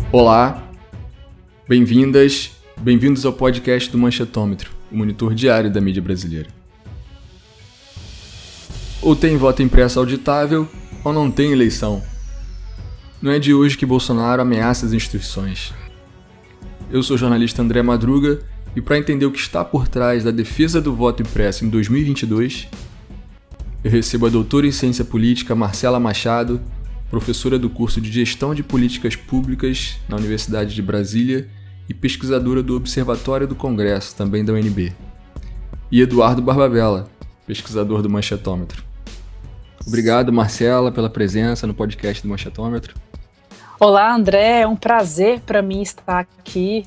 Olá, bem-vindas, bem-vindos ao podcast do Manchetômetro, o monitor diário da mídia brasileira. Ou tem voto impresso auditável, ou não tem eleição. Não é de hoje que Bolsonaro ameaça as instituições. Eu sou o jornalista André Madruga e para entender o que está por trás da defesa do voto impresso em 2022, eu recebo a doutora em Ciência Política Marcela Machado, professora do curso de Gestão de Políticas Públicas na Universidade de Brasília e pesquisadora do Observatório do Congresso, também da UNB. E Eduardo Barbabella, pesquisador do Manchetômetro. Obrigado, Marcela, pela presença no podcast do Manchetômetro. Olá, André, é um prazer para mim estar aqui,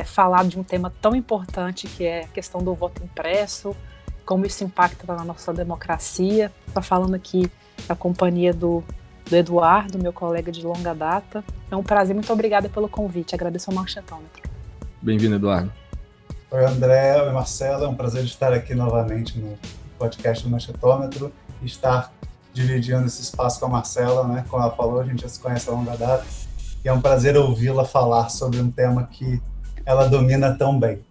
falar de um tema tão importante que é a questão do voto impresso, como isso impacta na nossa democracia. Estou falando aqui na companhia do Eduardo, meu colega de longa data. É um prazer, muito obrigada pelo convite, agradeço ao Manchetômetro. Bem-vindo, Eduardo. Oi, André, oi, Marcelo, é um prazer estar aqui novamente no podcast do Manchetômetro e estar dividindo esse espaço com a Marcela, né? Como ela falou, a gente já se conhece a longa data e é um prazer ouvi-la falar sobre um tema que ela domina tão bem.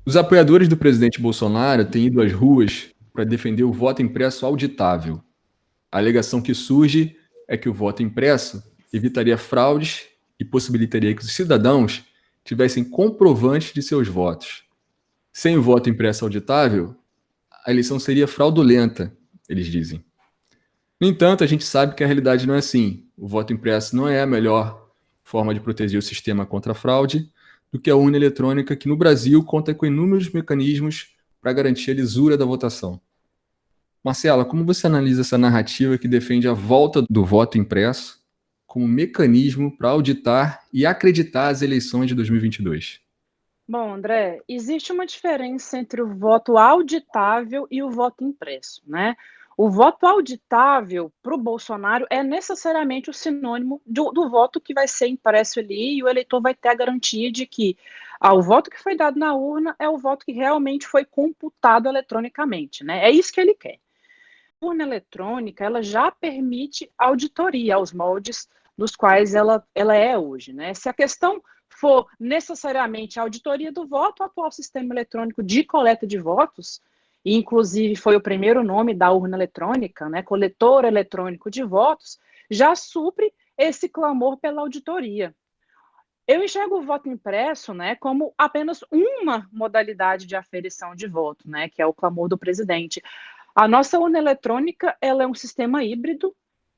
Os apoiadores do presidente Bolsonaro têm ido às ruas para defender o voto impresso auditável. A alegação que surge é que o voto impresso evitaria fraudes e possibilitaria que os cidadãos tivessem comprovantes de seus votos. Sem o voto impresso auditável, a eleição seria fraudulenta, eles dizem. No entanto, a gente sabe que a realidade não é assim. O voto impresso não é a melhor forma de proteger o sistema contra a fraude do que a urna eletrônica, que no Brasil conta com inúmeros mecanismos para garantir a lisura da votação. Marcela, como você analisa essa narrativa que defende a volta do voto impresso como mecanismo para auditar e acreditar as eleições de 2022? Bom, André, existe uma diferença entre o voto auditável e o voto impresso, né? O voto auditável para o Bolsonaro é necessariamente o sinônimo do voto que vai ser impresso ali e o eleitor vai ter a garantia de que o voto que foi dado na urna é o voto que realmente foi computado eletronicamente, né? É isso que ele quer. A urna eletrônica, ela já permite auditoria aos moldes dos quais ela é hoje, né? Se a questão for necessariamente a auditoria do voto, o atual sistema eletrônico de coleta de votos, e inclusive foi o primeiro nome da urna eletrônica, né, coletor eletrônico de votos, já supre esse clamor pela auditoria. Eu enxergo o voto impresso, né, como apenas uma modalidade de aferição de voto, né, que é o clamor do presidente. A nossa urna eletrônica, ela é um sistema híbrido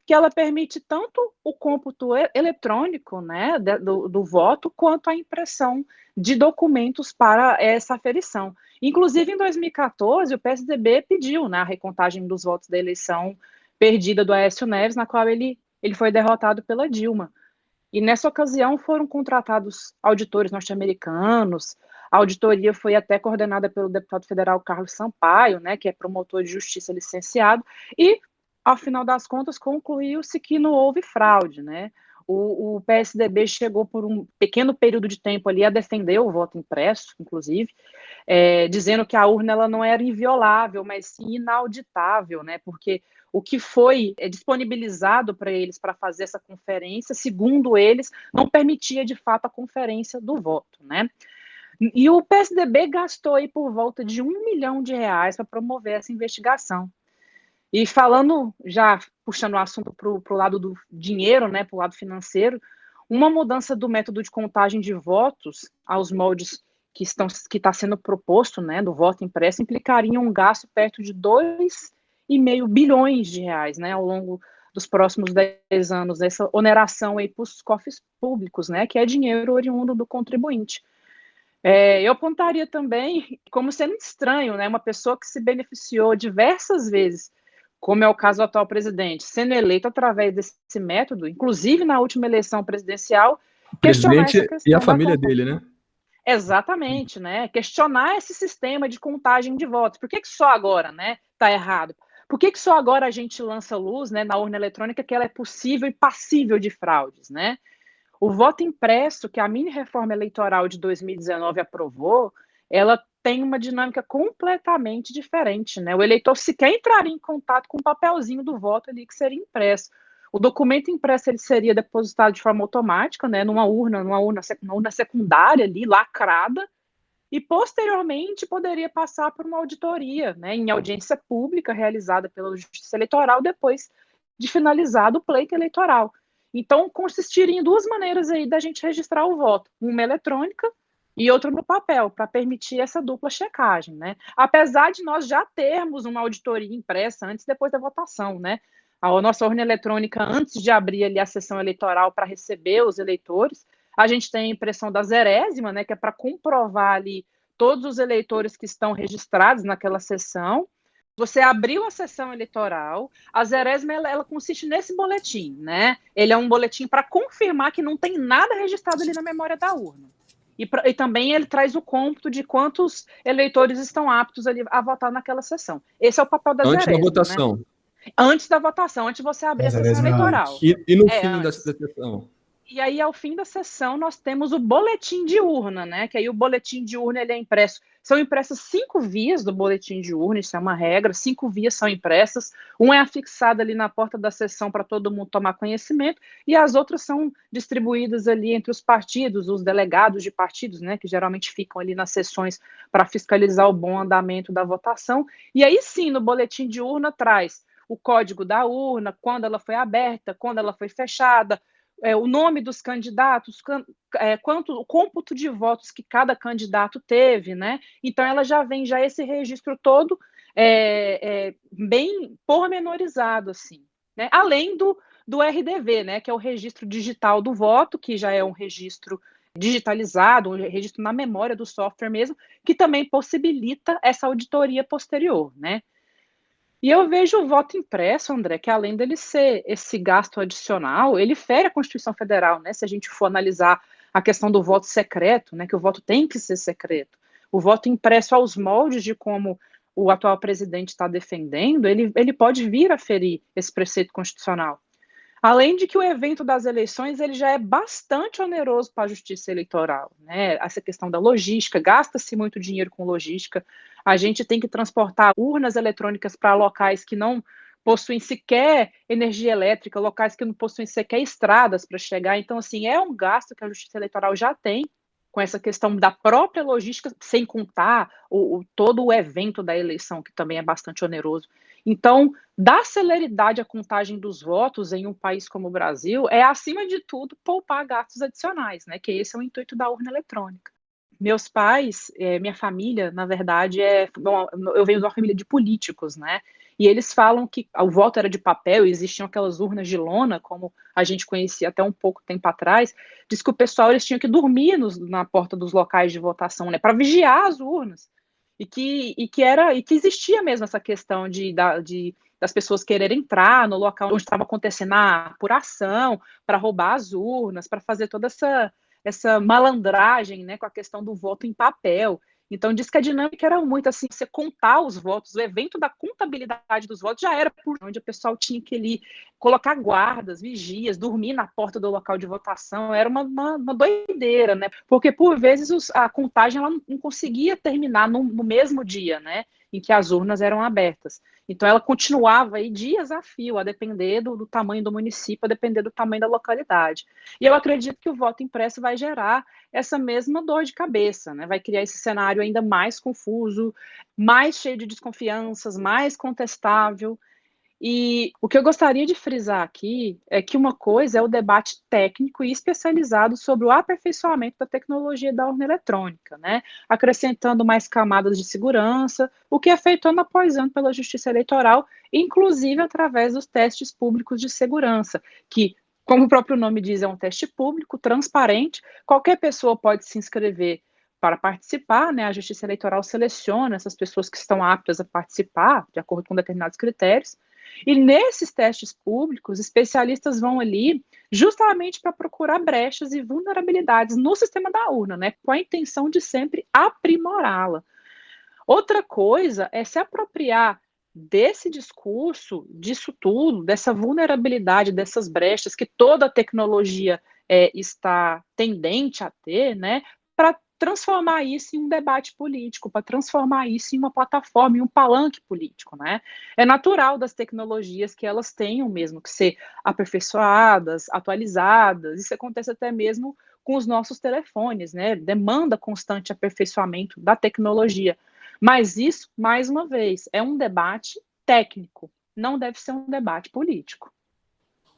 que ela permite tanto o cômputo eletrônico, né, do voto, quanto a impressão de documentos para essa aferição. Inclusive, em 2014, o PSDB pediu, né, a recontagem dos votos da eleição perdida do Aécio Neves, na qual ele foi derrotado pela Dilma. E nessa ocasião foram contratados auditores norte-americanos. A auditoria foi até coordenada pelo deputado federal Carlos Sampaio, né, que é promotor de justiça licenciado, e, ao final das contas, concluiu-se que não houve fraude, né? O PSDB chegou por um pequeno período de tempo ali a defender o voto impresso, inclusive, dizendo que a urna ela não era inviolável, mas sim inauditável, né? Porque o que foi disponibilizado para eles para fazer essa conferência, segundo eles, não permitia de fato a conferência do voto, né? E o PSDB gastou aí por volta de R$1 milhão para promover essa investigação. E falando, já puxando o assunto para o lado do dinheiro, né, para o lado financeiro, uma mudança do método de contagem de votos aos moldes que está sendo proposto, né, do voto impresso, implicaria um gasto perto de R$2,5 bilhões, né, ao longo dos próximos 10 anos, essa oneração aí para os cofres públicos, né, que é dinheiro oriundo do contribuinte. Eu apontaria também como sendo estranho, né, uma pessoa que se beneficiou diversas vezes, como é o caso do atual presidente, sendo eleito através desse método, inclusive na última eleição presidencial, O questionar essa presidente e a questão família dele, né? Exatamente, né? Questionar esse sistema de contagem de votos. Por que só agora, né, está errado? Por que só agora a gente lança luz, né, na urna eletrônica que ela é possível e passível de fraudes, né? O voto impresso que a mini-reforma eleitoral de 2019 aprovou, ela tem uma dinâmica completamente diferente, né? O eleitor sequer entraria em contato com o papelzinho do voto ali que seria impresso. O documento impresso ele seria depositado de forma automática, né, numa urna secundária ali, lacrada, e posteriormente poderia passar por uma auditoria, né, em audiência pública realizada pela Justiça Eleitoral depois de finalizado o pleito eleitoral. Então, consistiria em duas maneiras aí da gente registrar o voto, uma eletrônica e outra no papel, para permitir essa dupla checagem, né? Apesar de nós já termos uma auditoria impressa antes e depois da votação, né? A nossa urna eletrônica, antes de abrir ali a sessão eleitoral para receber os eleitores, a gente tem a impressão da zerésima, né, que é para comprovar ali todos os eleitores que estão registrados naquela sessão. Você abriu a sessão eleitoral, a zerésima ela consiste nesse boletim, né? Ele é um boletim para confirmar que não tem nada registrado ali na memória da urna. E também ele traz o cômputo de quantos eleitores estão aptos ali a votar naquela sessão. Esse é o papel da Antes da zerésima, votação. né? Antes da votação, antes de você abrir a sessão eleitoral. E no fim da sessão? E aí, ao fim da sessão, nós temos o boletim de urna, né? Que aí o boletim de urna ele é impresso. São impressas 5 vias do boletim de urna, isso é uma regra. 5 vias são impressas. Uma é afixada ali na porta da sessão para todo mundo tomar conhecimento, e as outras são distribuídas ali entre os partidos, os delegados de partidos, né? Que geralmente ficam ali nas sessões para fiscalizar o bom andamento da votação. E aí sim, no boletim de urna traz o código da urna, quando ela foi aberta, quando ela foi fechada, o nome dos candidatos, o cômputo de votos que cada candidato teve, né? Então ela já vem esse registro todo bem pormenorizado, assim, né? Além do RDV, né? Que é o registro digital do voto, que já é um registro digitalizado, um registro na memória do software mesmo, que também possibilita essa auditoria posterior, né? E eu vejo o voto impresso, André, que além dele ser esse gasto adicional, ele fere a Constituição Federal, né? Se a gente for analisar a questão do voto secreto, né? Que o voto tem que ser secreto. O voto impresso aos moldes de como o atual presidente está defendendo, ele pode vir a ferir esse preceito constitucional. Além de que o evento das eleições ele já é bastante oneroso para a Justiça Eleitoral, né? Essa questão da logística, gasta-se muito dinheiro com logística. A gente tem que transportar urnas eletrônicas para locais que não possuem sequer energia elétrica, locais que não possuem sequer estradas para chegar. Então, assim, é um gasto que a Justiça Eleitoral já tem com essa questão da própria logística, sem contar todo o evento da eleição, que também é bastante oneroso. Então, dar celeridade à contagem dos votos em um país como o Brasil é, acima de tudo, poupar gastos adicionais, né? Que esse é o intuito da urna eletrônica. Meus pais, minha família, na verdade, eu venho de uma família de políticos, né? E eles falam que o voto era de papel, e existiam aquelas urnas de lona, como a gente conhecia até um pouco tempo atrás. Diz que o pessoal eles tinham que dormir na porta dos locais de votação, né? Para vigiar as urnas. E que existia mesmo essa questão das pessoas quererem entrar no local onde estava acontecendo a apuração, para roubar as urnas, para fazer toda essa malandragem, né, com a questão do voto em papel. Então, diz que a dinâmica era muito assim, você contar os votos, o evento da contabilidade dos votos já era por onde o pessoal tinha que ali colocar guardas, vigias, dormir na porta do local de votação, era uma doideira, né? Porque, por vezes, a contagem ela não conseguia terminar no mesmo dia, né? Em que as urnas eram abertas. Então, ela continuava aí dias a fio, a depender do tamanho do município, a depender do tamanho da localidade. E eu acredito que o voto impresso vai gerar essa mesma dor de cabeça, né? Vai criar esse cenário ainda mais confuso, mais cheio de desconfianças, mais contestável. E o que eu gostaria de frisar aqui é que uma coisa é o debate técnico e especializado sobre o aperfeiçoamento da tecnologia da urna eletrônica, né? Acrescentando mais camadas de segurança, o que é feito ano após ano pela Justiça Eleitoral, inclusive através dos testes públicos de segurança, que, como o próprio nome diz, é um teste público, transparente, qualquer pessoa pode se inscrever para participar, né? A Justiça Eleitoral seleciona essas pessoas que estão aptas a participar, de acordo com determinados critérios. E nesses testes públicos, especialistas vão ali justamente para procurar brechas e vulnerabilidades no sistema da urna, né, com a intenção de sempre aprimorá-la. Outra coisa é se apropriar desse discurso, disso tudo, dessa vulnerabilidade, dessas brechas que toda a tecnologia está tendente a ter, né, para transformar isso em um debate político, para transformar isso em uma plataforma, em um palanque político, né? É natural das tecnologias que elas tenham mesmo que ser aperfeiçoadas, atualizadas, isso acontece até mesmo com os nossos telefones, né? Demanda constante aperfeiçoamento da tecnologia. Mas isso, mais uma vez, é um debate técnico, não deve ser um debate político.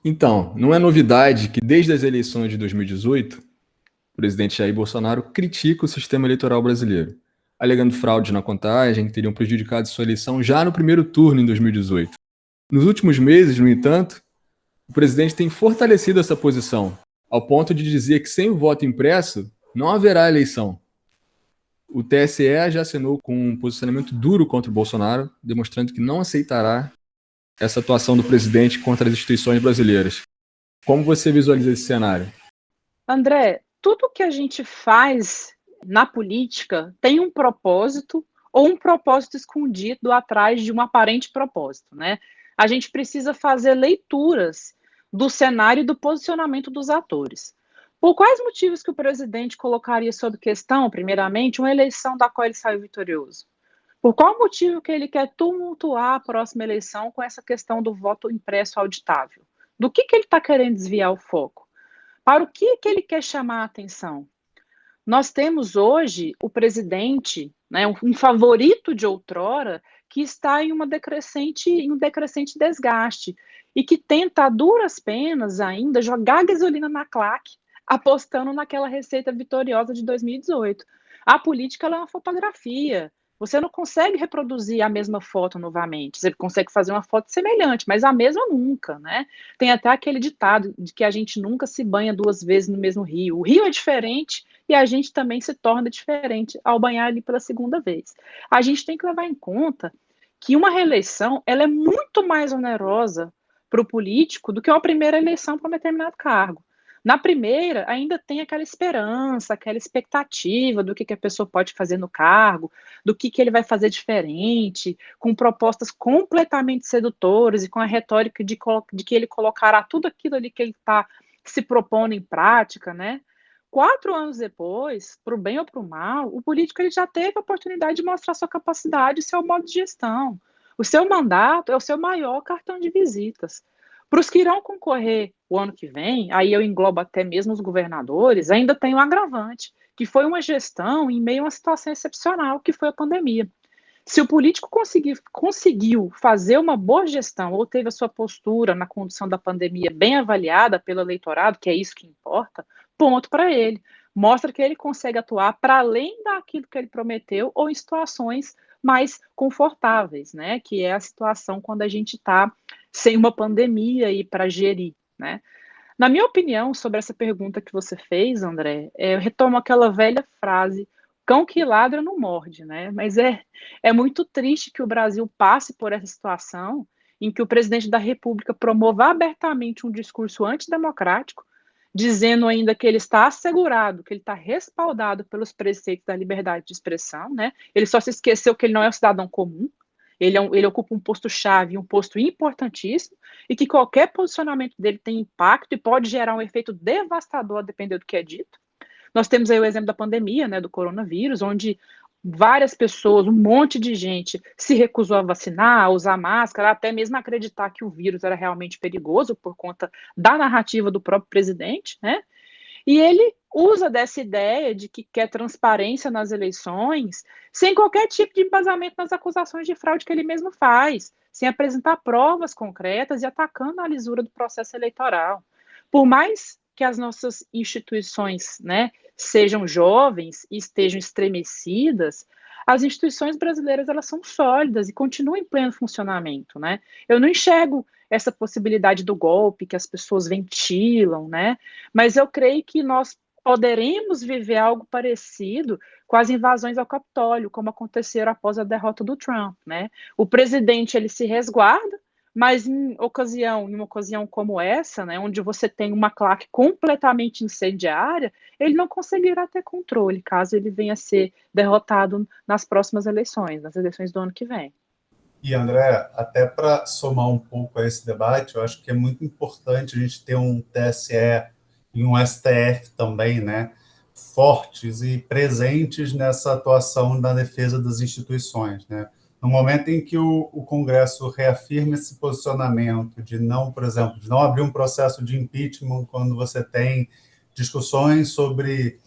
Então, não é novidade que desde as eleições de 2018, o presidente Jair Bolsonaro critica o sistema eleitoral brasileiro, alegando fraudes na contagem que teriam prejudicado sua eleição já no primeiro turno em 2018. Nos últimos meses, no entanto, o presidente tem fortalecido essa posição, ao ponto de dizer que sem o voto impresso não haverá eleição. O TSE já assinou com um posicionamento duro contra o Bolsonaro, demonstrando que não aceitará essa atuação do presidente contra as instituições brasileiras. Como você visualiza esse cenário? André, tudo que a gente faz na política tem um propósito ou um propósito escondido atrás de um aparente propósito, né? A gente precisa fazer leituras do cenário e do posicionamento dos atores. Por quais motivos que o presidente colocaria sob questão, primeiramente, uma eleição da qual ele saiu vitorioso? Por qual motivo que ele quer tumultuar a próxima eleição com essa questão do voto impresso auditável? Do que ele está querendo desviar o foco? Para o que ele quer chamar a atenção? Nós temos hoje o presidente, né, um favorito de outrora, que está em um decrescente desgaste e que tenta, a duras penas ainda, jogar gasolina na claque, apostando naquela receita vitoriosa de 2018. A política ela é uma fotografia. Você não consegue reproduzir a mesma foto novamente. Você consegue fazer uma foto semelhante, mas a mesma nunca, né? Tem até aquele ditado de que a gente nunca se banha duas vezes no mesmo rio. O rio é diferente e a gente também se torna diferente ao banhar ali pela segunda vez. A gente tem que levar em conta que uma reeleição ela é muito mais onerosa para o político do que uma primeira eleição para um determinado cargo. Na primeira, ainda tem aquela esperança, aquela expectativa do que a pessoa pode fazer no cargo, do que ele vai fazer diferente, com propostas completamente sedutoras e com a retórica de que ele colocará tudo aquilo ali que ele está se propondo em prática, né? 4 anos depois, para o bem ou para o mal, o político ele já teve a oportunidade de mostrar sua capacidade e seu modo de gestão. O seu mandato é o seu maior cartão de visitas. Para os que irão concorrer o ano que vem, aí eu englobo até mesmo os governadores, ainda tem um agravante, que foi uma gestão em meio a uma situação excepcional, que foi a pandemia. Se o político conseguiu fazer uma boa gestão ou teve a sua postura na condução da pandemia bem avaliada pelo eleitorado, que é isso que importa, ponto para ele. Mostra que ele consegue atuar para além daquilo que ele prometeu ou em situações mais confortáveis, né? Que é a situação quando a gente está sem uma pandemia e para gerir, né? Na minha opinião, sobre essa pergunta que você fez, André, eu retomo aquela velha frase: cão que ladra não morde, né? Mas é muito triste que o Brasil passe por essa situação em que o presidente da República promova abertamente um discurso antidemocrático, dizendo ainda que ele está assegurado, que ele está respaldado pelos preceitos da liberdade de expressão, né? Ele só se esqueceu que ele não é um cidadão comum, ele ocupa um posto-chave, um posto importantíssimo, e que qualquer posicionamento dele tem impacto e pode gerar um efeito devastador, a depender do que é dito. Nós temos aí o exemplo da pandemia, né, do coronavírus, onde várias pessoas, um monte de gente se recusou a vacinar, a usar máscara, até mesmo acreditar que o vírus era realmente perigoso por conta da narrativa do próprio presidente, né? E ele usa dessa ideia de que quer transparência nas eleições, sem qualquer tipo de embasamento nas acusações de fraude que ele mesmo faz, sem apresentar provas concretas e atacando a lisura do processo eleitoral. Por mais que as nossas instituições, né, sejam jovens e estejam estremecidas, as instituições brasileiras elas são sólidas e continuam em pleno funcionamento, né? Eu não enxergo essa possibilidade do golpe que as pessoas ventilam, né? Mas eu creio que nós poderemos viver algo parecido com as invasões ao Capitólio, como aconteceram após a derrota do Trump, né? O presidente ele se resguarda, mas em uma ocasião como essa, né, onde você tem uma claque completamente incendiária, ele não conseguirá ter controle, caso ele venha a ser derrotado nas próximas eleições, nas eleições do ano que vem. E, André, até para somar um pouco a esse debate, eu acho que é muito importante a gente ter um TSE e um STF também, né, fortes e presentes nessa atuação na defesa das instituições, né? No momento em que o Congresso reafirma esse posicionamento de não, por exemplo, de não abrir um processo de impeachment quando você tem discussões sobre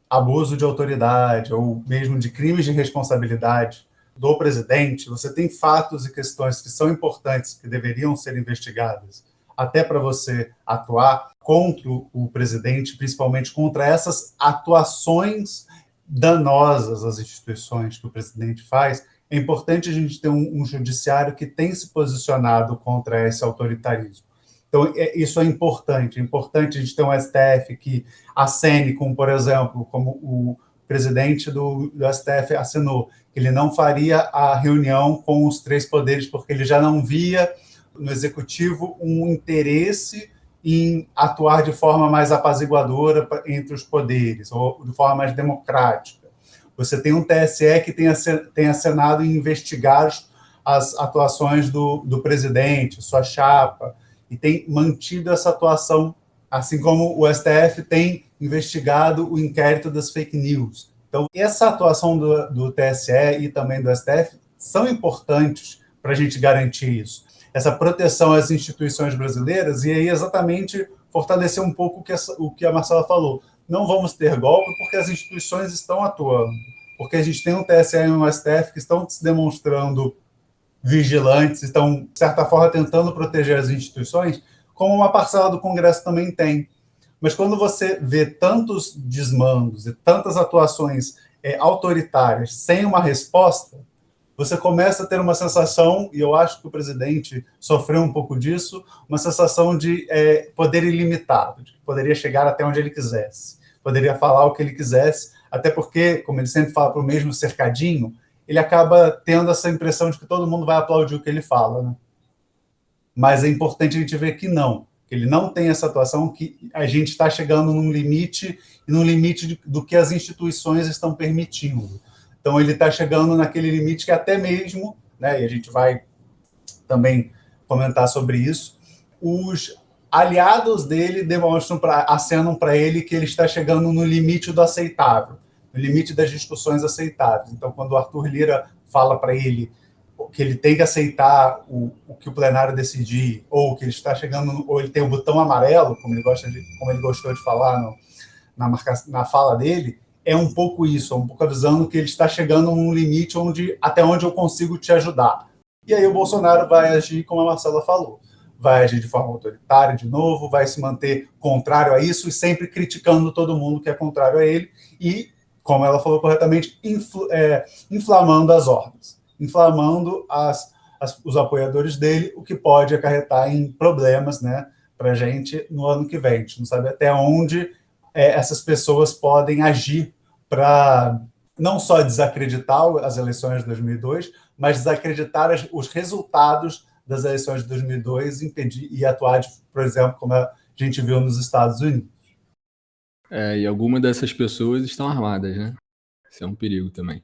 abuso de autoridade ou mesmo de crimes de responsabilidade do presidente, você tem fatos e questões que são importantes, que deveriam ser investigadas, até para você atuar contra o presidente, principalmente contra essas atuações danosas às instituições que o presidente faz. É importante a gente ter um judiciário que tem se posicionado contra esse autoritarismo. Então, isso é importante a gente ter um STF que acene, como, por exemplo, como o presidente do STF assinou, que ele não faria a reunião com os três poderes, porque ele já não via no executivo um interesse em atuar de forma mais apaziguadora entre os poderes, ou de forma mais democrática. Você tem um TSE que tem acenado em investigar as atuações do presidente, sua chapa, e tem mantido essa atuação, assim como o STF tem investigado o inquérito das fake news. Então, essa atuação do TSE e também do STF são importantes para a gente garantir isso. Essa proteção às instituições brasileiras, e aí exatamente fortalecer um pouco o que a Marcela falou. Não vamos ter golpe porque as instituições estão atuando, porque a gente tem um TSE e um STF que estão se demonstrando vigilantes, estão, de certa forma, tentando proteger as instituições, como uma parcela do Congresso também tem. Mas quando você vê tantos desmandos e tantas atuações autoritárias sem uma resposta, você começa a ter uma sensação, e eu acho que o presidente sofreu um pouco disso, uma sensação de poder ilimitado, de que poderia chegar até onde ele quisesse, poderia falar o que ele quisesse, até porque, como ele sempre fala para o mesmo cercadinho, ele acaba tendo essa impressão de que todo mundo vai aplaudir o que ele fala, né? Mas é importante a gente ver que ele não tem essa atuação, que a gente está chegando num limite, e num limite do que as instituições estão permitindo. Então, ele está chegando naquele limite que até mesmo, né, e a gente vai também comentar sobre isso, os aliados dele acenam para ele que ele está chegando no limite do aceitável, no limite das discussões aceitáveis. Então, quando o Arthur Lira fala para ele que ele tem que aceitar o que o plenário decidir, ou que ele está chegando, ou ele tem o botão amarelo, como ele gostou de falar na fala dele, é um pouco isso, é um pouco avisando que ele está chegando num limite até onde eu consigo te ajudar. E aí o Bolsonaro vai agir como a Marcela falou, vai agir de forma autoritária de novo, vai se manter contrário a isso e sempre criticando todo mundo que é contrário a ele e, como ela falou corretamente, inflamando as hordas, inflamando os apoiadores dele, o que pode acarretar em problemas, né, para a gente no ano que vem. A gente não sabe até onde essas pessoas podem agir para não só desacreditar as eleições de 2002, mas desacreditar os resultados das eleições de 2002 impedir e atuar, por exemplo, como a gente viu nos Estados Unidos. E algumas dessas pessoas estão armadas, né? Isso é um perigo também.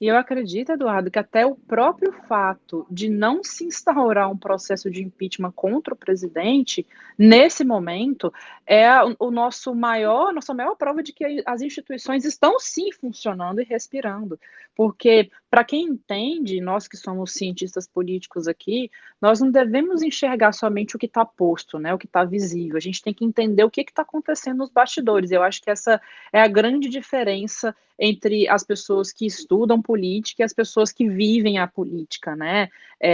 E eu acredito, Eduardo, que até o próprio fato de não se instaurar um processo de impeachment contra o presidente, nesse momento, é nossa maior prova de que as instituições estão sim funcionando e respirando. Porque, para quem entende, nós que somos cientistas políticos aqui, nós não devemos enxergar somente o que está posto, né, o que está visível. A gente tem que entender o que está acontecendo nos bastidores. Eu acho que essa é a grande diferença entre as pessoas que estudam política e as pessoas que vivem a política, né?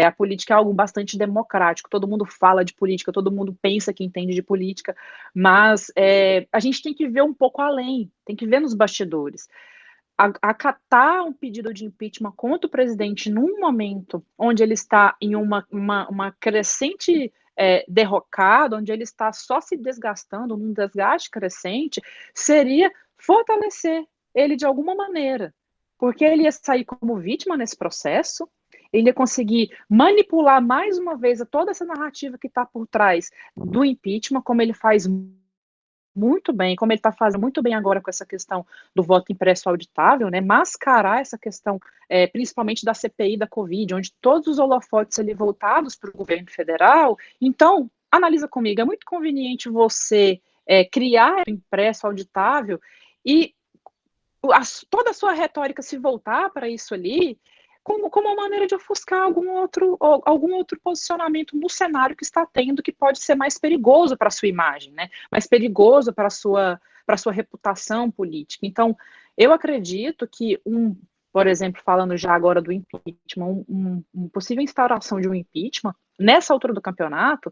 A política é algo bastante democrático, todo mundo fala de política, todo mundo pensa que entende de política, mas a gente tem que ver um pouco além, tem que ver nos bastidores. Acatar um pedido de impeachment contra o presidente num momento onde ele está em uma crescente derrocada, onde ele está só se desgastando, num desgaste crescente, seria fortalecer ele de alguma maneira, porque ele ia sair como vítima nesse processo, ele ia conseguir manipular mais uma vez toda essa narrativa que está por trás do impeachment, como ele faz muito bem, como ele está fazendo muito bem agora com essa questão do voto impresso auditável, né, mascarar essa questão, principalmente da CPI da Covid, onde todos os holofotes ali voltados para o governo federal. Então, analisa comigo, é muito conveniente você criar impresso auditável e toda a sua retórica se voltar para isso ali, como uma maneira de ofuscar algum outro posicionamento no cenário que está tendo, que pode ser mais perigoso para a sua imagem, né? Mais perigoso para a sua reputação política. Então, eu acredito que por exemplo, falando já agora do impeachment, uma possível instauração de um impeachment, nessa altura do campeonato,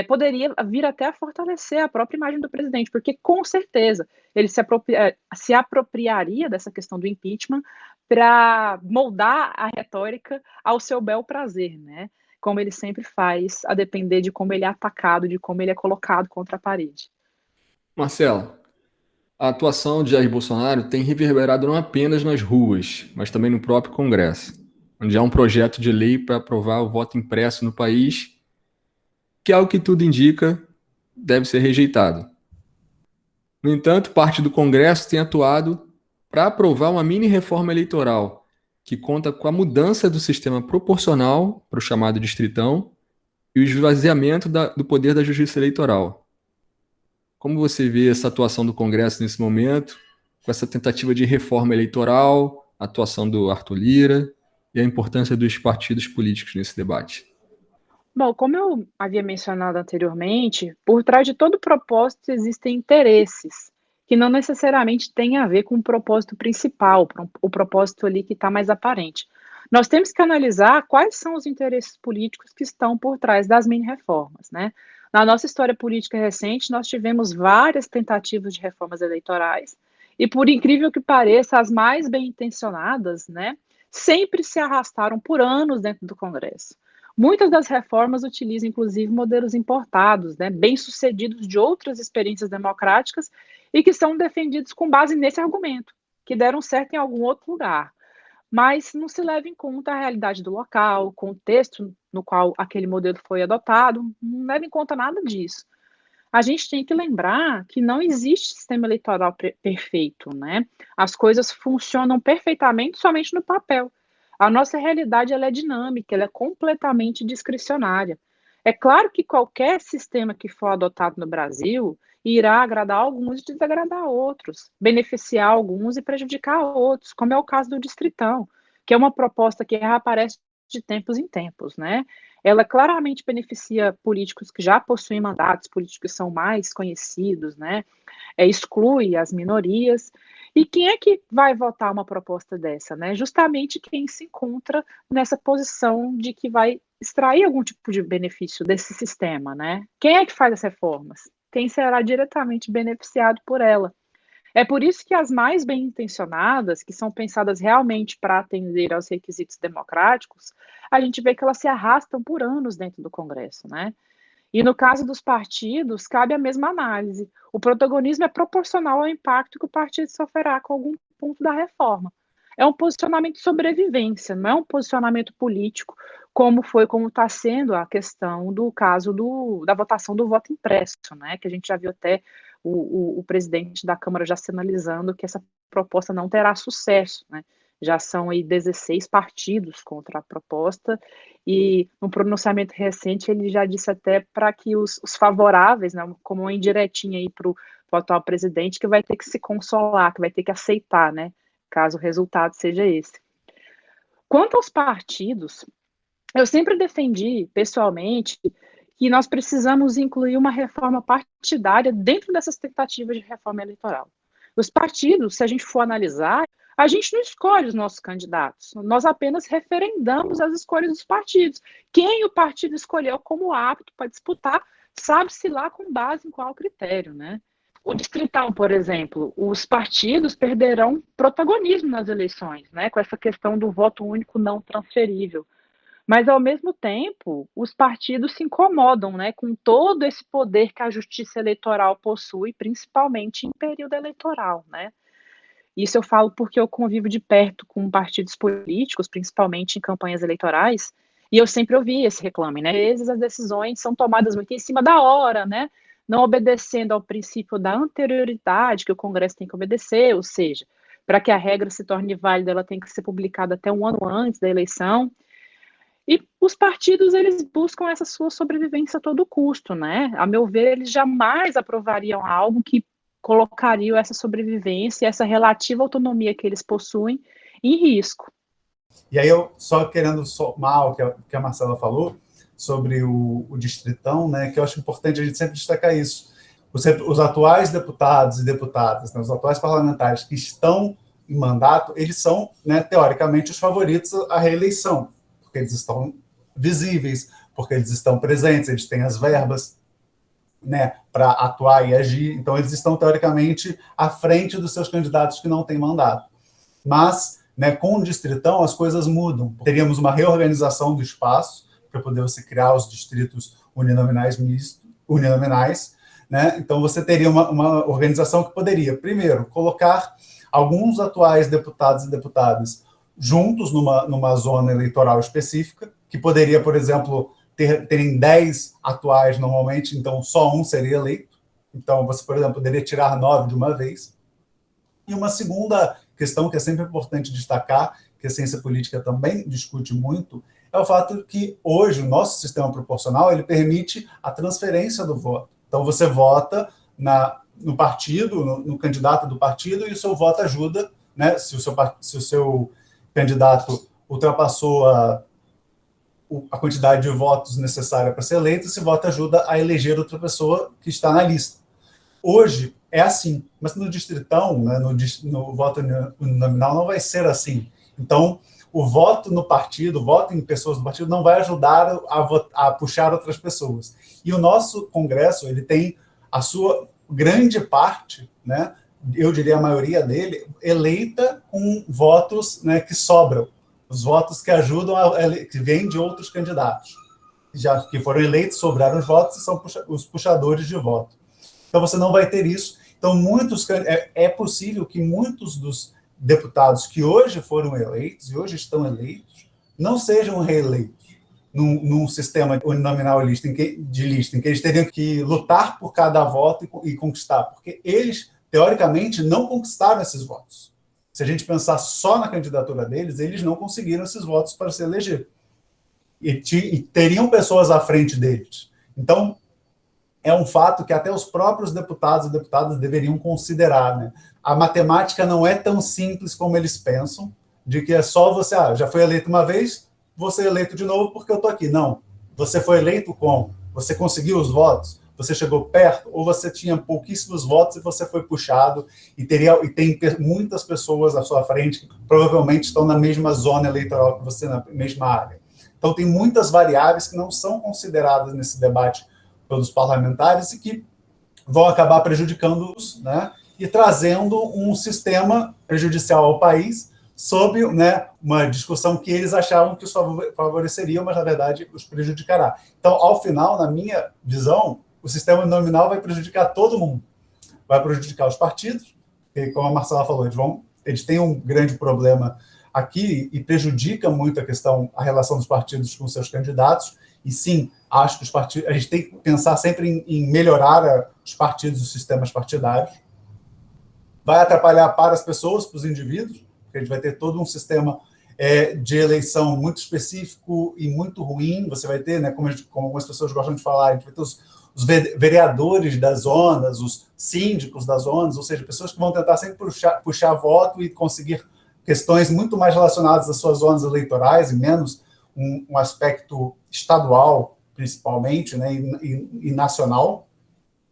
poderia vir até a fortalecer a própria imagem do presidente, porque com certeza ele se apropriaria dessa questão do impeachment para moldar a retórica ao seu bel prazer, né? Como ele sempre faz, a depender de como ele é atacado, de como ele é colocado contra a parede. Marcelo, a atuação de Jair Bolsonaro tem reverberado não apenas nas ruas, mas também no próprio Congresso, onde há um projeto de lei para aprovar o voto impresso no país, que, ao que tudo indica, deve ser rejeitado. No entanto, parte do Congresso tem atuado para aprovar uma mini-reforma eleitoral, que conta com a mudança do sistema proporcional para o chamado distritão e o esvaziamento do poder da justiça eleitoral. Como você vê essa atuação do Congresso nesse momento, com essa tentativa de reforma eleitoral, a atuação do Arthur Lira e a importância dos partidos políticos nesse debate? Bom, como eu havia mencionado anteriormente, por trás de todo propósito existem interesses que não necessariamente têm a ver com o propósito principal, o propósito ali que está mais aparente. Nós temos que analisar quais são os interesses políticos que estão por trás das mini-reformas, né? Na nossa história política recente, nós tivemos várias tentativas de reformas eleitorais, e por incrível que pareça, as mais bem-intencionadas, né, sempre se arrastaram por anos dentro do Congresso. Muitas das reformas utilizam, inclusive, modelos importados, né, bem-sucedidos de outras experiências democráticas e que são defendidos com base nesse argumento, que deram certo em algum outro lugar. Mas não se leva em conta a realidade do local, o contexto no qual aquele modelo foi adotado, não leva em conta nada disso. A gente tem que lembrar que não existe sistema eleitoral perfeito, né? As coisas funcionam perfeitamente somente no papel. A nossa realidade ela é dinâmica, ela é completamente discricionária. É claro que qualquer sistema que for adotado no Brasil irá agradar alguns e desagradar outros, beneficiar alguns e prejudicar outros, como é o caso do Distritão, que é uma proposta que reaparece de tempos em tempos, né? Ela claramente beneficia políticos que já possuem mandatos, políticos que são mais conhecidos, né? Exclui as minorias. E quem é que vai votar uma proposta dessa, né? Justamente quem se encontra nessa posição de que vai extrair algum tipo de benefício desse sistema, né? Quem é que faz as reformas? Quem será diretamente beneficiado por ela? É por isso que as mais bem-intencionadas, que são pensadas realmente para atender aos requisitos democráticos, a gente vê que elas se arrastam por anos dentro do Congresso, né? E no caso dos partidos, cabe a mesma análise. O protagonismo é proporcional ao impacto que o partido sofrerá com algum ponto da reforma. É um posicionamento de sobrevivência, não é um posicionamento político, como está sendo a questão do caso da votação do voto impresso, né? Que a gente já viu até o presidente da Câmara já sinalizando que essa proposta não terá sucesso, né? Já são aí 16 partidos contra a proposta, e no pronunciamento recente ele já disse até para que os favoráveis, né, como uma indiretinha aí para o atual presidente, que vai ter que se consolar, que vai ter que aceitar, né, caso o resultado seja esse. Quanto aos partidos, eu sempre defendi, pessoalmente, que nós precisamos incluir uma reforma partidária dentro dessas tentativas de reforma eleitoral. Os partidos, se a gente for analisar, a gente não escolhe os nossos candidatos, nós apenas referendamos as escolhas dos partidos. Quem o partido escolheu como apto para disputar, sabe-se lá com base em qual critério, né? O Distritão, por exemplo, os partidos perderão protagonismo nas eleições, né? Com essa questão do voto único não transferível. Mas, ao mesmo tempo, os partidos se incomodam, né, com todo esse poder que a justiça eleitoral possui, principalmente em período eleitoral, né? Isso eu falo porque eu convivo de perto com partidos políticos, principalmente em campanhas eleitorais, e eu sempre ouvi esse reclame, né? Às vezes as decisões são tomadas muito em cima da hora, né? Não obedecendo ao princípio da anterioridade que o Congresso tem que obedecer, ou seja, para que a regra se torne válida, ela tem que ser publicada até um ano antes da eleição. E os partidos, eles buscam essa sua sobrevivência a todo custo, né? A meu ver, eles jamais aprovariam algo que colocariam essa sobrevivência, essa relativa autonomia que eles possuem em risco. E aí eu só querendo somar o que a Marcela falou sobre o distritão, né, que eu acho importante a gente sempre destacar isso. Os atuais deputados e deputadas, né, os atuais parlamentares que estão em mandato, eles são, né, teoricamente, os favoritos à reeleição, porque eles estão visíveis, porque eles estão presentes, eles têm as verbas, né, para atuar e agir, então eles estão, teoricamente, à frente dos seus candidatos que não têm mandato. Mas, né, com o distritão, as coisas mudam. Teríamos uma reorganização do espaço para poder você criar os distritos uninominais, né? Então você teria uma organização que poderia, primeiro, colocar alguns atuais deputados e deputadas juntos numa zona eleitoral específica, que poderia, por exemplo, terem 10 atuais normalmente, então só um seria eleito. Então você, por exemplo, poderia tirar 9 de uma vez. E uma segunda questão que é sempre importante destacar, que a ciência política também discute muito, é o fato que hoje o nosso sistema proporcional ele permite a transferência do voto. Então você vota no partido, no candidato do partido, e o seu voto ajuda, né? Se o seu candidato ultrapassou a quantidade de votos necessária para ser eleito, esse voto ajuda a eleger outra pessoa que está na lista. Hoje é assim, mas no distritão, né, no voto nominal, não vai ser assim. Então, o voto no partido, o voto em pessoas do partido, não vai ajudar a puxar outras pessoas. E o nosso Congresso, ele tem a sua grande parte, né, eu diria a maioria dele, eleita com votos, né, que sobram, os votos que ajudam, que vêm de outros candidatos, já que foram eleitos, sobraram os votos e são os puxadores de voto. Então você não vai ter isso. Então é possível que muitos dos deputados que hoje foram eleitos e hoje estão eleitos não sejam reeleitos num sistema uninominal de lista, em que eles teriam que lutar por cada voto e conquistar, porque eles, teoricamente, não conquistaram esses votos. Se a gente pensar só na candidatura deles, eles não conseguiram esses votos para se eleger. E teriam pessoas à frente deles. Então, é um fato que até os próprios deputados e deputadas deveriam considerar, né? A matemática não é tão simples como eles pensam, de que é só você, já foi eleito uma vez, vou ser eleito de novo porque eu estou aqui. Não. Você foi eleito como? Você conseguiu os votos? Você chegou perto? Ou você tinha pouquíssimos votos e você foi puxado? E tem muitas pessoas à sua frente que provavelmente estão na mesma zona eleitoral que você, na mesma área. Então, tem muitas variáveis que não são consideradas nesse debate pelos parlamentares e que vão acabar prejudicando-os, né, e trazendo um sistema prejudicial ao país sob, né, uma discussão que eles achavam que os favoreceria, mas, na verdade, os prejudicará. Então, ao final, na minha visão, o sistema nominal vai prejudicar todo mundo. Vai prejudicar os partidos, porque, como a Marcela falou, eles têm um grande problema aqui e prejudica muito a relação dos partidos com seus candidatos. E sim, acho que os partidos, a gente tem que pensar sempre em melhorar os partidos e os sistemas partidários. Vai atrapalhar para as pessoas, para os indivíduos, porque a gente vai ter todo um sistema de eleição muito específico e muito ruim. Você vai ter, né, como algumas pessoas gostam de falar, a gente vai ter os vereadores das zonas, os síndicos das zonas, ou seja, pessoas que vão tentar sempre puxar voto e conseguir questões muito mais relacionadas às suas zonas eleitorais e menos um aspecto estadual, principalmente, né, e nacional.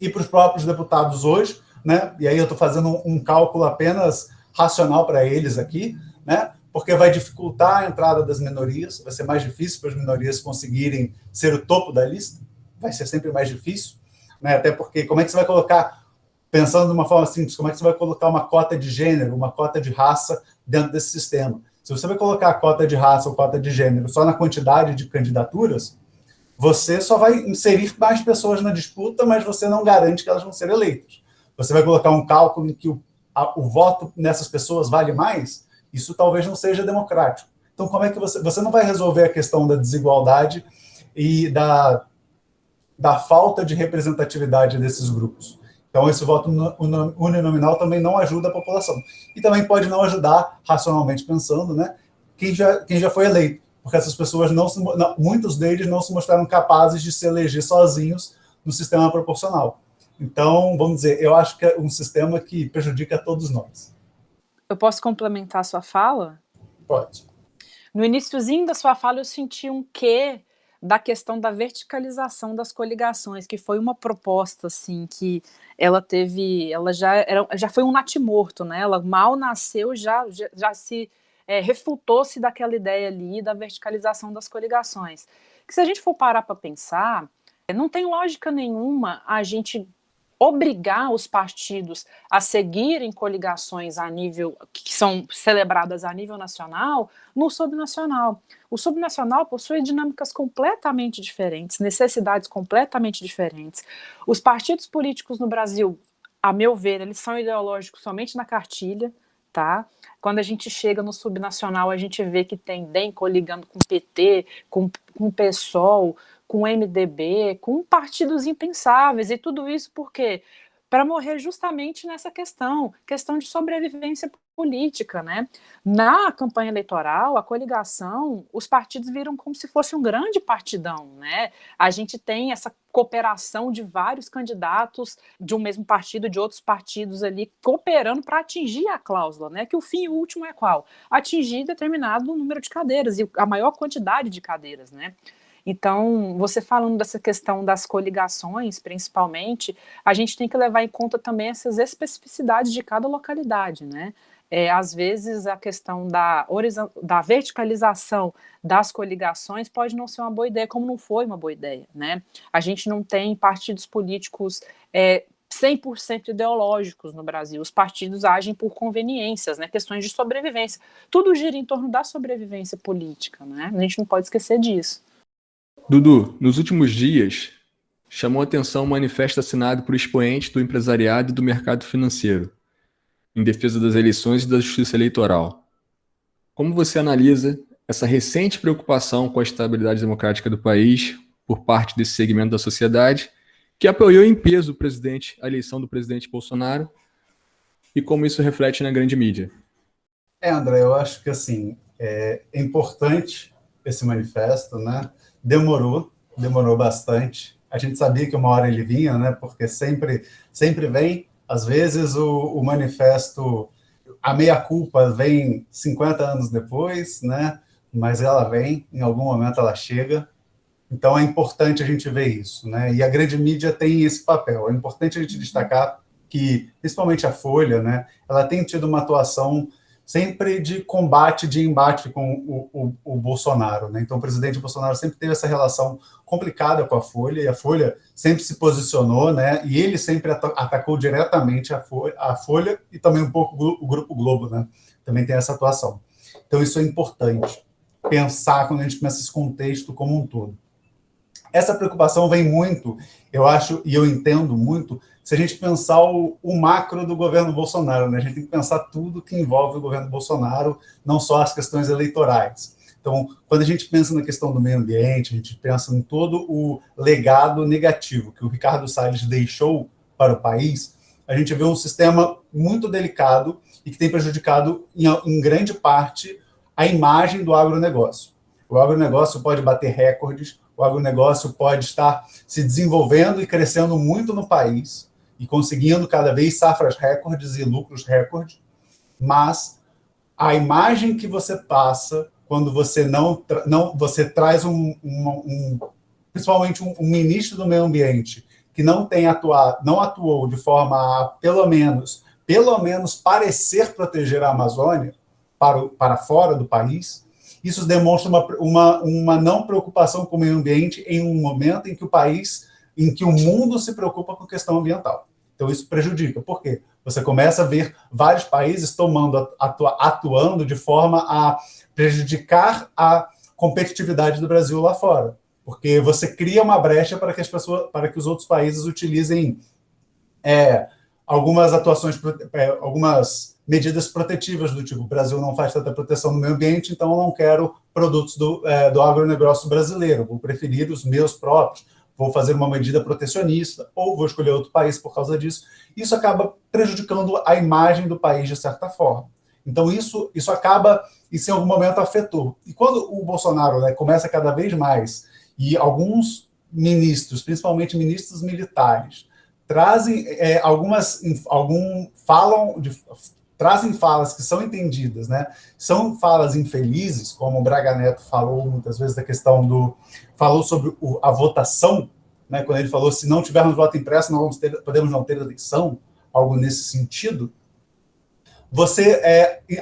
E para os próprios deputados hoje, né, e aí eu estou fazendo um cálculo apenas racional para eles aqui, né, porque vai dificultar a entrada das minorias, vai ser mais difícil para as minorias conseguirem ser o topo da lista, vai ser sempre mais difícil, né, até porque como é que você vai colocar, pensando de uma forma simples, como é que você vai colocar uma cota de gênero, uma cota de raça dentro desse sistema? Se você vai colocar a cota de raça ou cota de gênero só na quantidade de candidaturas, você só vai inserir mais pessoas na disputa, mas você não garante que elas vão ser eleitas. Você vai colocar um cálculo em que o voto nessas pessoas vale mais, isso talvez não seja democrático. Então, como é que você não vai resolver a questão da desigualdade e da falta de representatividade desses grupos? Então, esse voto uninominal também não ajuda a população. E também pode não ajudar, racionalmente pensando, né, quem já foi eleito. Porque essas pessoas, muitos deles não se mostraram capazes de se eleger sozinhos no sistema proporcional. Então, vamos dizer, eu acho que é um sistema que prejudica a todos nós. Eu posso complementar a sua fala? Pode. No iniciozinho da sua fala, eu senti um quê da questão da verticalização das coligações, que foi uma proposta, assim, que ela já foi um natimorto, né? Ela mal nasceu, já se refutou-se daquela ideia ali da verticalização das coligações. Que se a gente for parar para pensar, não tem lógica nenhuma a gente obrigar os partidos a seguirem coligações a nível que são celebradas a nível nacional no subnacional. O subnacional possui dinâmicas completamente diferentes, necessidades completamente diferentes. Os partidos políticos no Brasil, a meu ver, eles são ideológicos somente na cartilha, tá? Quando a gente chega no subnacional, a gente vê que tem DEM coligando com PT, com PSOL, com MDB, com partidos impensáveis, e tudo isso por quê? Para morrer justamente nessa questão de sobrevivência política, né? Na campanha eleitoral, a coligação, os partidos viram como se fosse um grande partidão, né? A gente tem essa cooperação de vários candidatos de um mesmo partido, de outros partidos ali, cooperando para atingir a cláusula, né? Que o fim último é qual? Atingir determinado número de cadeiras, e a maior quantidade de cadeiras, né? Então, você falando dessa questão das coligações, principalmente, a gente tem que levar em conta também essas especificidades de cada localidade, né? Às vezes, a questão da verticalização das coligações pode não ser uma boa ideia, como não foi uma boa ideia, né? A gente não tem partidos políticos 100% ideológicos no Brasil. Os partidos agem por conveniências, né? Questões de sobrevivência. Tudo gira em torno da sobrevivência política, né? A gente não pode esquecer disso. Dudu, nos últimos dias, chamou a atenção um manifesto assinado por expoentes do empresariado e do mercado financeiro, em defesa das eleições e da justiça eleitoral. Como você analisa essa recente preocupação com a estabilidade democrática do país por parte desse segmento da sociedade, que apoiou em peso a eleição do presidente Bolsonaro, e como isso reflete na grande mídia? André, eu acho que assim, é importante esse manifesto, né? Demorou bastante. A gente sabia que uma hora ele vinha, né? Porque sempre vem. Às vezes o manifesto, a meia-culpa vem 50 anos depois, né? Mas ela vem, em algum momento ela chega. Então é importante a gente ver isso, né? E a grande mídia tem esse papel. É importante a gente destacar que, principalmente a Folha, né? Ela tem tido uma atuação sempre de combate, de embate com o Bolsonaro, né? Então, o presidente Bolsonaro sempre teve essa relação complicada com a Folha, e a Folha sempre se posicionou, né? E ele sempre atacou diretamente a Folha e também um pouco o Grupo Globo, né? Também tem essa atuação. Então, isso é importante, pensar quando a gente pensa esse contexto como um todo. Essa preocupação vem muito, eu acho, e eu entendo muito, se a gente pensar o macro do governo Bolsonaro, né? A gente tem que pensar tudo que envolve o governo Bolsonaro, não só as questões eleitorais. Então, quando a gente pensa na questão do meio ambiente, a gente pensa em todo o legado negativo que o Ricardo Salles deixou para o país, a gente vê um sistema muito delicado e que tem prejudicado, em grande parte, a imagem do agronegócio. O agronegócio pode bater recordes, o agronegócio pode estar se desenvolvendo e crescendo muito no país e conseguindo cada vez safras recordes e lucros recordes, mas a imagem que você passa quando você você traz principalmente um ministro do meio ambiente que não atuou de forma a pelo menos parecer proteger a Amazônia para fora do país, isso demonstra uma não preocupação com o meio ambiente em um momento em que o mundo se preocupa com a questão ambiental. Então, isso prejudica. Por quê? Você começa a ver vários países atuando de forma a prejudicar a competitividade do Brasil lá fora. Porque você cria uma brecha para que os outros países utilizem algumas medidas protetivas do tipo: o Brasil não faz tanta proteção no meio ambiente, então eu não quero produtos do agronegócio brasileiro, vou preferir os meus próprios, vou fazer uma medida protecionista, ou vou escolher outro país por causa disso. Isso acaba prejudicando a imagem do país de certa forma. Então isso em algum momento afetou. E quando o Bolsonaro, né, começa cada vez mais, e alguns ministros, principalmente ministros militares, trazem trazem falas que são entendidas, né? São falas infelizes, como o Braga Neto falou muitas vezes da questão falou sobre a votação, né? Quando ele falou, se não tivermos voto impresso, podemos não ter eleição, algo nesse sentido. Você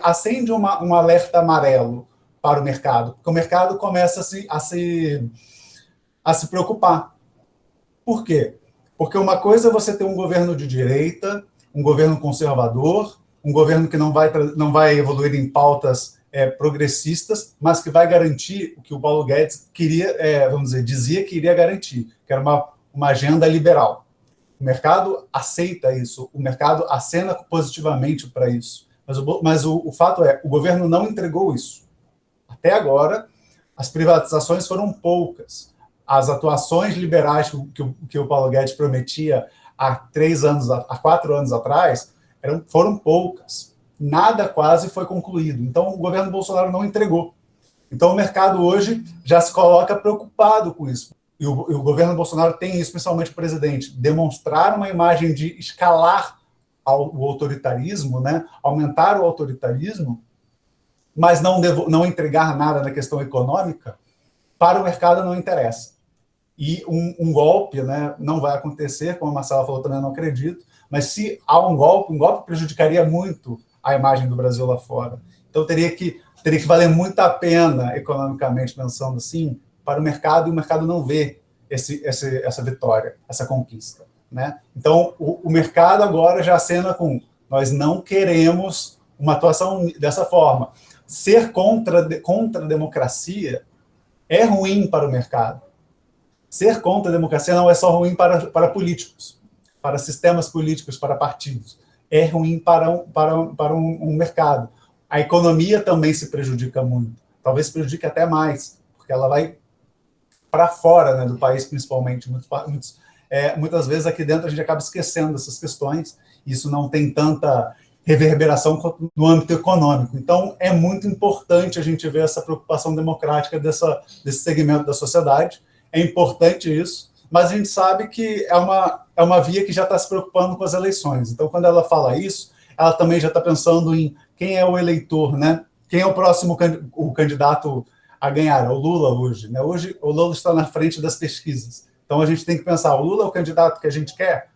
acende um alerta amarelo para o mercado, porque o mercado começa a se preocupar. Por quê? Porque uma coisa é você ter um governo de direita, um governo conservador, um governo que não vai evoluir em pautas progressistas, mas que vai garantir o que o Paulo Guedes dizia que iria garantir, que era uma agenda liberal. O mercado aceita isso, o mercado acena positivamente para isso. Mas o fato o governo não entregou isso. Até agora, as privatizações foram poucas. As atuações liberais que o Paulo Guedes prometia há 4 anos atrás foram poucas. Nada quase foi concluído. Então, o governo Bolsonaro não entregou. Então, o mercado hoje já se coloca preocupado com isso. E o governo Bolsonaro tem isso, principalmente o presidente, demonstrar uma imagem de escalar o autoritarismo, né? Aumentar o autoritarismo, mas não entregar nada na questão econômica, para o mercado não interessa. E um golpe, né, não vai acontecer, como a Marcela falou, também não acredito, mas se há um golpe prejudicaria muito a imagem do Brasil lá fora. Então teria que valer muito a pena, economicamente, pensando assim, para o mercado, e o mercado não vê essa vitória, essa conquista. Né? Então, o mercado agora já acena com nós não queremos uma atuação dessa forma. Ser contra a democracia é ruim para o mercado. Ser contra a democracia não é só ruim para políticos, para sistemas políticos, para partidos. É ruim para um mercado. A economia também se prejudica muito. Talvez se prejudique até mais, porque ela vai para fora, né, do país, principalmente. Muitas vezes aqui dentro a gente acaba esquecendo dessas questões. Isso não tem tanta reverberação no âmbito econômico. Então, é muito importante a gente ver essa preocupação democrática desse segmento da sociedade. É importante isso, mas a gente sabe que é uma via que já está se preocupando com as eleições. Então, quando ela fala isso, ela também já está pensando em quem é o eleitor, né? Quem é o próximo candidato a ganhar? É o Lula hoje, né? Hoje, o Lula está na frente das pesquisas. Então, a gente tem que pensar, o Lula é o candidato que a gente quer?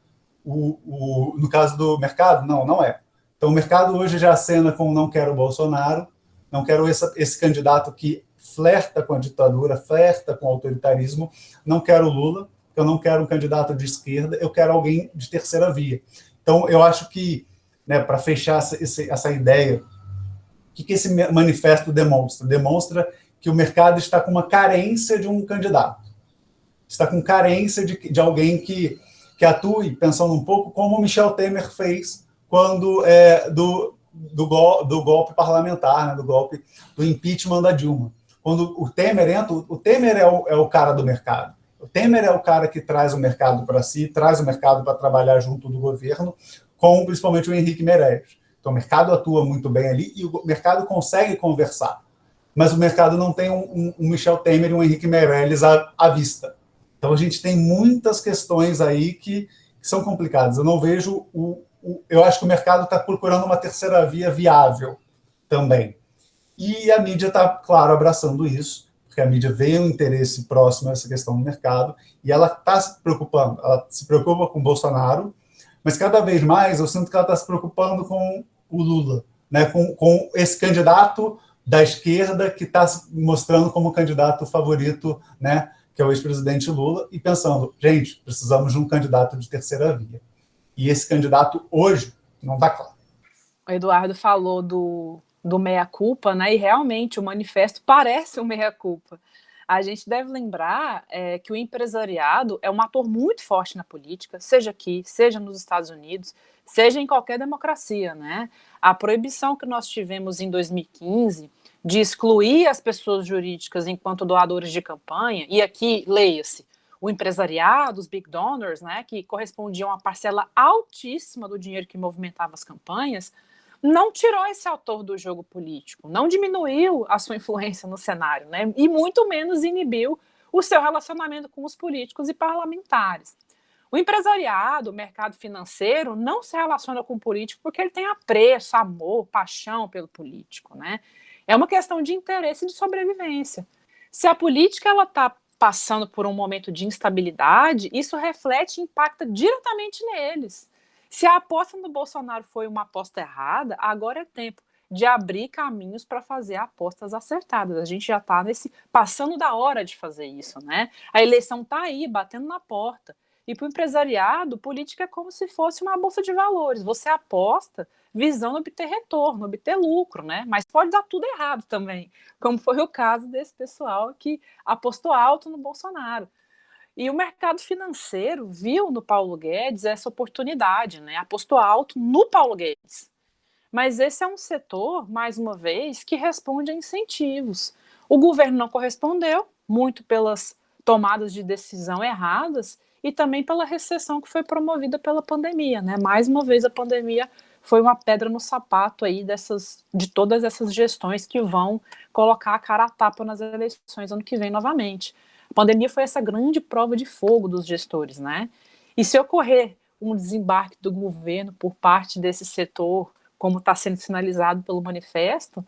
No caso do mercado? Não é. Então, o mercado hoje já acena com não quero o Bolsonaro, não quero esse candidato que flerta com a ditadura, flerta com o autoritarismo, não quero o Lula, eu não quero um candidato de esquerda, eu quero alguém de terceira via. Então, eu acho que, né, para fechar essa ideia, o que esse manifesto demonstra? Demonstra que o mercado está com uma carência de um candidato, está com carência de alguém que atue, pensando um pouco como o Michel Temer fez quando do golpe parlamentar, né, do golpe do impeachment da Dilma. Quando o Temer entra, o Temer é o cara do mercado. O Temer é o cara que traz o mercado para si, traz o mercado para trabalhar junto do governo, com principalmente o Henrique Meirelles. Então, o mercado atua muito bem ali e o mercado consegue conversar. Mas o mercado não tem um Michel Temer e um Henrique Meirelles à vista. Então, a gente tem muitas questões aí que são complicadas. Eu não vejo eu acho que o mercado está procurando uma terceira via viável também. E a mídia está, claro, abraçando isso, porque a mídia vê um interesse próximo a essa questão do mercado, e ela está se preocupando. Ela se preocupa com o Bolsonaro, mas cada vez mais eu sinto que ela está se preocupando com o Lula, né? com esse candidato da esquerda que está se mostrando como candidato favorito, né? Que é o ex-presidente Lula, e pensando, gente, precisamos de um candidato de terceira via. E esse candidato hoje não está claro. O Eduardo falou do meia-culpa, né? E realmente o manifesto parece um meia-culpa. A gente deve lembrar que o empresariado é um ator muito forte na política, seja aqui, seja nos Estados Unidos, seja em qualquer democracia, né? A proibição que nós tivemos em 2015 de excluir as pessoas jurídicas enquanto doadores de campanha, e aqui, leia-se, o empresariado, os big donors, né, que correspondiam a uma parcela altíssima do dinheiro que movimentava as campanhas, não tirou esse autor do jogo político, não diminuiu a sua influência no cenário, né, e muito menos inibiu o seu relacionamento com os políticos e parlamentares. O empresariado, o mercado financeiro, não se relaciona com o político porque ele tem apreço, amor, paixão pelo político, né? É uma questão de interesse e de sobrevivência. Se a política está passando por um momento de instabilidade, isso reflete e impacta diretamente neles. Se a aposta no Bolsonaro foi uma aposta errada, agora é tempo de abrir caminhos para fazer apostas acertadas. A gente já está passando da hora de fazer isso, né? A eleição está aí, batendo na porta. E para o empresariado, política é como se fosse uma bolsa de valores. Você aposta visando obter retorno, obter lucro, né? Mas pode dar tudo errado também, como foi o caso desse pessoal que apostou alto no Bolsonaro. E o mercado financeiro viu no Paulo Guedes essa oportunidade, né? Apostou alto no Paulo Guedes. Mas esse é um setor, mais uma vez, que responde a incentivos. O governo não correspondeu, muito pelas tomadas de decisão erradas e também pela recessão que foi promovida pela pandemia, né? Mais uma vez, a pandemia foi uma pedra no sapato aí de todas essas gestões que vão colocar a cara a tapa nas eleições ano que vem novamente. A pandemia foi essa grande prova de fogo dos gestores, né? E se ocorrer um desembarque do governo por parte desse setor, como está sendo sinalizado pelo manifesto,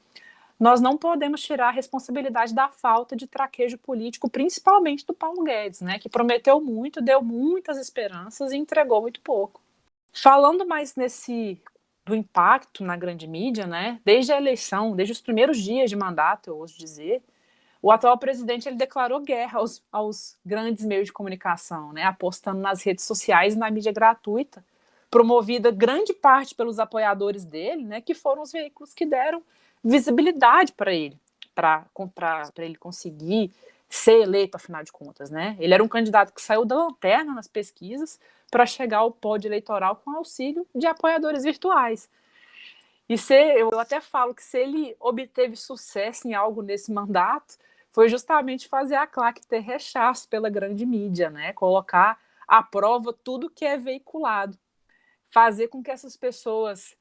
nós não podemos tirar a responsabilidade da falta de traquejo político, principalmente do Paulo Guedes, né, que prometeu muito, deu muitas esperanças e entregou muito pouco. Falando mais do impacto na grande mídia, né, desde a eleição, desde os primeiros dias de mandato, eu ouso dizer, o atual presidente ele declarou guerra aos grandes meios de comunicação, né, apostando nas redes sociais e na mídia gratuita, promovida grande parte pelos apoiadores dele, né, que foram os veículos que deram visibilidade para ele, para ele conseguir ser eleito, afinal de contas, né? Ele era um candidato que saiu da lanterna nas pesquisas para chegar ao pódio eleitoral com auxílio de apoiadores virtuais. E eu até falo que se ele obteve sucesso em algo nesse mandato, foi justamente fazer a claque ter rechaço pela grande mídia, né? Colocar à prova tudo que é veiculado. Fazer com que essas pessoas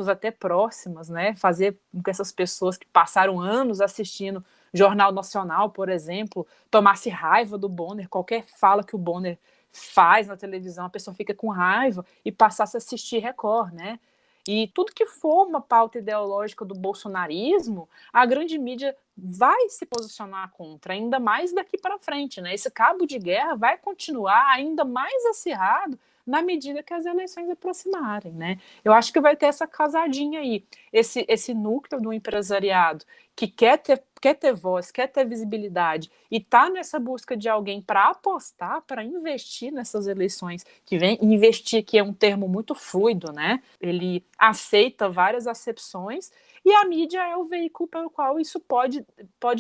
até próximas, né, fazer com que essas pessoas que passaram anos assistindo Jornal Nacional, por exemplo, tomasse raiva do Bonner, qualquer fala que o Bonner faz na televisão, a pessoa fica com raiva e passasse a assistir Record, né? E tudo que for uma pauta ideológica do bolsonarismo, a grande mídia vai se posicionar contra, ainda mais daqui para frente, né? Esse cabo de guerra vai continuar ainda mais acirrado na medida que as eleições aproximarem, né? Eu acho que vai ter essa casadinha aí, esse núcleo do empresariado que quer ter voz, quer ter visibilidade e está nessa busca de alguém para apostar, para investir nessas eleições que vem. Investir, que é um termo muito fluido, né? Ele aceita várias acepções e a mídia é o veículo pelo qual isso pode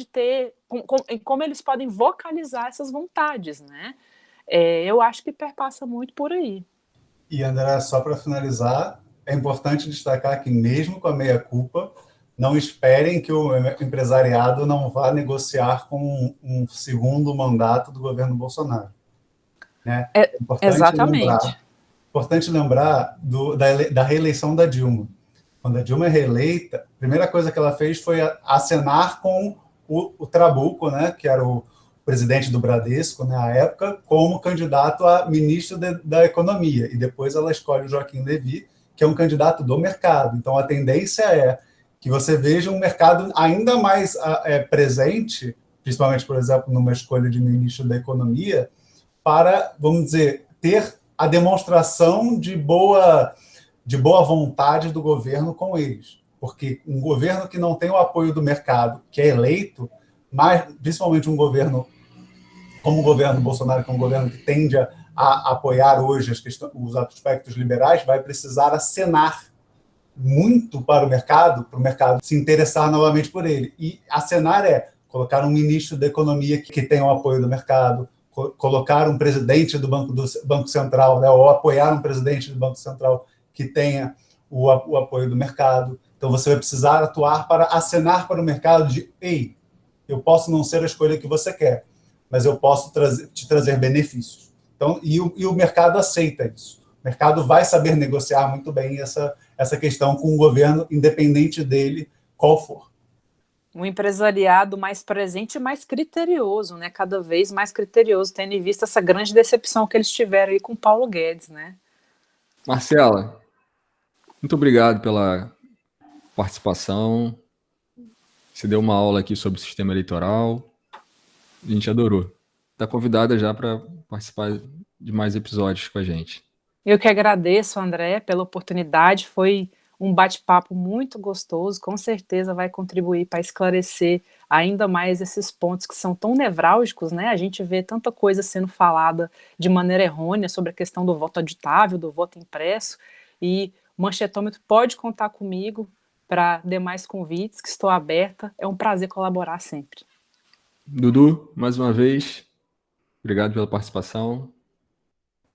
ter, como eles podem vocalizar essas vontades, né? Eu acho que perpassa muito por aí. E, André, só para finalizar, é importante destacar que, mesmo com a meia-culpa, não esperem que o empresariado não vá negociar com um segundo mandato do governo Bolsonaro. Né? É importante lembrar da reeleição da Dilma. Quando a Dilma é reeleita, a primeira coisa que ela fez foi acenar com o Trabuco, né, que era o presidente do Bradesco, na época, como candidato a ministro da Economia. E depois ela escolhe o Joaquim Levy, que é um candidato do mercado. Então, a tendência é que você veja um mercado ainda mais presente, principalmente, por exemplo, numa escolha de ministro da Economia, para, vamos dizer, ter a demonstração de boa vontade do governo com eles. Porque um governo que não tem o apoio do mercado, que é eleito, mas principalmente um governo como o governo Bolsonaro, que é um governo que tende a apoiar hoje os aspectos liberais, vai precisar acenar muito para o mercado se interessar novamente por ele. E acenar é colocar um ministro da Economia que tenha o apoio do mercado, colocar um presidente do Banco Central, né, ou apoiar um presidente do Banco Central que tenha o apoio do mercado. Então, você vai precisar atuar para acenar para o mercado de: ei, eu posso não ser a escolha que você quer, mas eu posso te trazer benefícios. Então, e o mercado aceita isso. O mercado vai saber negociar muito bem essa questão com o governo, independente dele, qual for. Um empresariado mais presente e mais criterioso, né? Cada vez mais criterioso, tendo em vista essa grande decepção que eles tiveram aí com o Paulo Guedes, né? Marcela, muito obrigado pela participação. Você deu uma aula aqui sobre o sistema eleitoral. A gente adorou. Está convidada já para participar de mais episódios com a gente. Eu que agradeço, André, pela oportunidade. Foi um bate-papo muito gostoso, com certeza vai contribuir para esclarecer ainda mais esses pontos que são tão nevrálgicos, né? A gente vê tanta coisa sendo falada de maneira errônea sobre a questão do voto auditável, do voto impresso, e o Manchetômetro pode contar comigo para demais convites, que estou aberta. É um prazer colaborar sempre. Dudu, mais uma vez, obrigado pela participação.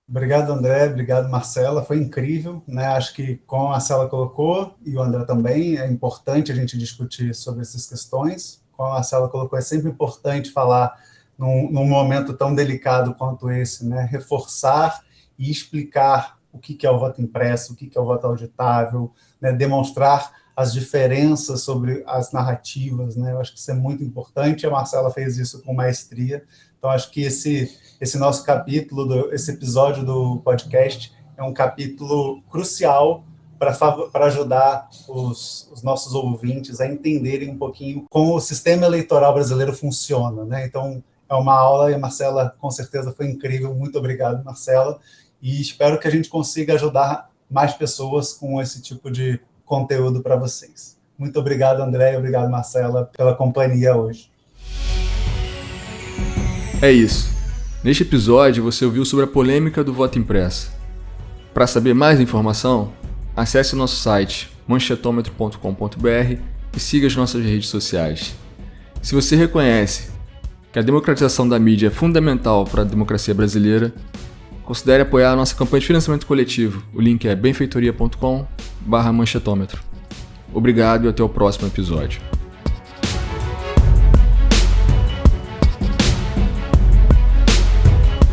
Obrigado, André. Obrigado, Marcela. Foi incrível, né? Acho que, como a Marcela colocou, e o André também, é importante a gente discutir sobre essas questões. Como a Marcela colocou, é sempre importante falar num momento tão delicado quanto esse, né? Reforçar e explicar o que é o voto impresso, o que é o voto auditável, né? Demonstrar as diferenças sobre as narrativas, né? Eu acho que isso é muito importante. A Marcela fez isso com maestria. Então, acho que esse nosso capítulo, esse episódio do podcast é um capítulo crucial para ajudar os nossos ouvintes a entenderem um pouquinho como o sistema eleitoral brasileiro funciona, né? Então, é uma aula e a Marcela, com certeza, foi incrível. Muito obrigado, Marcela. E espero que a gente consiga ajudar mais pessoas com esse tipo de conteúdo para vocês. Muito obrigado, André, e obrigado, Marcela, pela companhia hoje. É isso. Neste episódio, você ouviu sobre a polêmica do voto impresso. Para saber mais informação, acesse o nosso site manchetômetro.com.br e siga as nossas redes sociais. Se você reconhece que a democratização da mídia é fundamental para a democracia brasileira, considere apoiar a nossa campanha de financiamento coletivo. O link é benfeitoria.com/manchetômetro. Obrigado e até o próximo episódio.